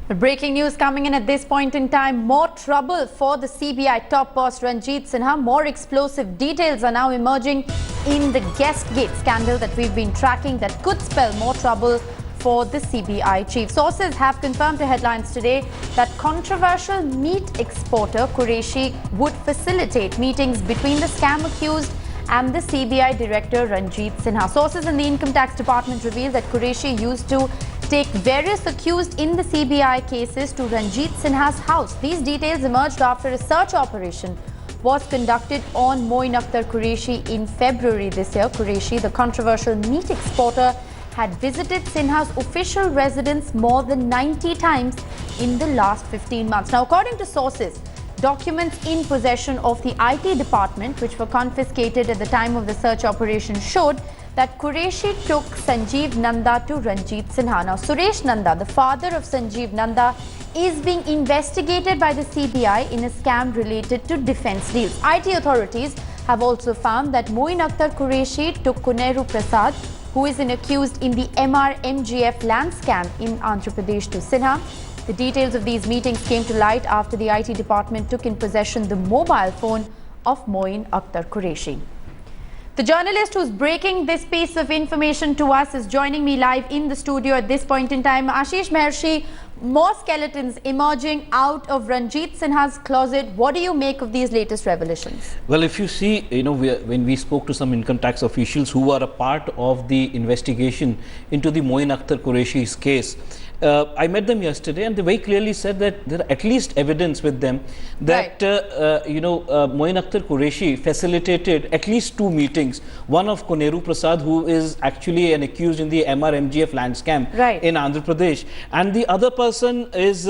Breaking news coming in at this point in time. More trouble for the CBI top boss Ranjit Sinha. More explosive details are now emerging in the guest gate scandal that we've been tracking that could spell more trouble for the CBI chief. Sources have confirmed to headlines today that controversial meat exporter Qureshi would facilitate meetings between the scam accused and the CBI director Ranjit Sinha. Sources in the Income Tax Department reveal that Qureshi used to take various accused in the CBI cases to Ranjit Sinha's house. These details emerged after a search operation was conducted on Moin Akhtar Qureshi in February this year. Qureshi, the controversial meat exporter, had visited Sinha's official residence more than 90 times in the last 15 months. Now, according to sources, documents in possession of the IT department, which were confiscated at the time of the search operation, showed that Qureshi took Sanjeev Nanda to Ranjit Sinha. Now, Suresh Nanda, the father of Sanjeev Nanda, is being investigated by the CBI in a scam related to defence deals. IT authorities have also found that Moin Akhtar Qureshi took Qureshi Prasad, who is accused in the MGF land scam in Andhra Pradesh, to Sinha. The details of these meetings came to light after the IT department took in possession the mobile phone of Moin Akhtar Qureshi. The journalist who's breaking this piece of information to us is joining me live in the studio at this point in time. Ashish Maharshi, more skeletons emerging out of Ranjit Sinha's closet. What do you make of these latest revelations? Well, if you see, when we spoke to some income tax officials who are a part of the investigation into the Moin Akhtar Qureshi's case, I met them yesterday, and they very clearly said that there are at least evidence with them that Moin Akhtar Qureshi facilitated at least 2 meetings. One of Qureshi Prasad, who is actually an accused in the MGF land scam in Andhra Pradesh, and the other person is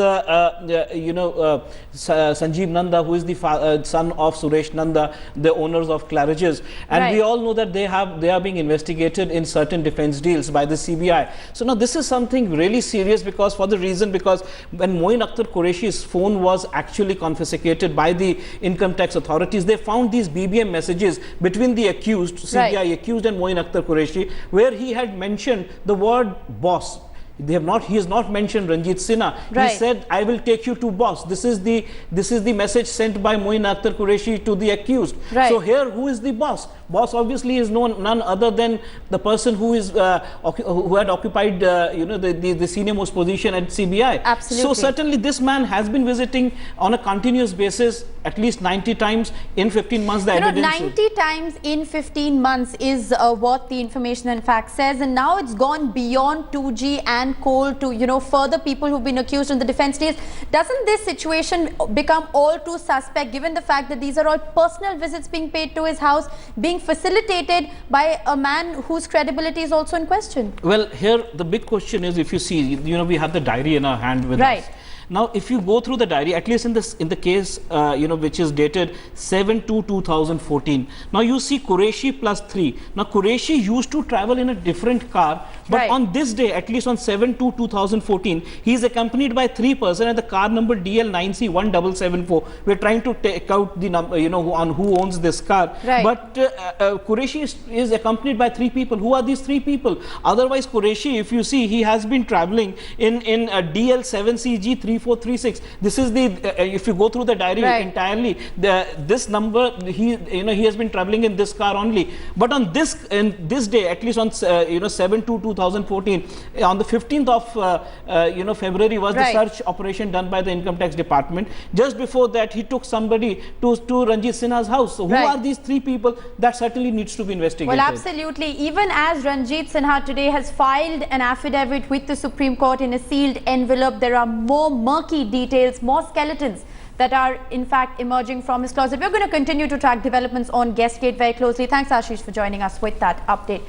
Sanjeev Nanda, who is the son of Suresh Nanda, the owners of Claridge's, and we all know that they are being investigated in certain defense deals by the CBI. So now this is something really serious, because when Moin Akhtar Qureshi's phone was actually confiscated by the income tax authorities, they found these BBM messages between the accused, CBI accused, and Moin Akhtar Qureshi, where he had mentioned the word boss. He has not mentioned Ranjit Sinha. He said, "I will take you to boss." This is the message sent by Moin Akhtar Qureshi to the accused. So here, who is the boss? Boss obviously is none other than the person who had occupied the senior most position at CBI. Absolutely. So certainly this man has been visiting on a continuous basis at least 90 times in 15 months. 90 times in 15 months is what the information and fact says, and now it's gone beyond 2G and coal to further people who've been accused in the defense deals. Doesn't this situation become all too suspect, given the fact that these are all personal visits being paid to his house, being facilitated by a man whose credibility is also in question? Well, here the big question is, if you see, we have the diary in our hand with us. Now, if you go through the diary, at least in the case, which is dated 7/2/2014. Now, you see Qureshi plus 3. Now, Qureshi used to travel in a different car, but on this day, at least on 7/2/2014, he is accompanied by 3 persons and the car number DL9C1774. We're trying to take out the number, on who owns this car. But Qureshi is accompanied by 3 people. Who are these 3 people? Otherwise, Qureshi, if you see, he has been traveling in DL7CG3436. This is the if you go through the diary entirely, this number, he has been traveling in this car only. But on this day, at least on 7/2/2014, on the 15th of February was the search operation done by the income tax department. Just before that, he took somebody to Ranjit Sinha's house. So who are these 3 people? That certainly needs to be investigated. Well, absolutely. Even as Ranjit Sinha today has filed an affidavit with the Supreme Court in a sealed envelope, there are more murky details, more skeletons that are in fact emerging from his closet. We're going to continue to track developments on Guestgate very closely. Thanks, Ashish, for joining us with that update.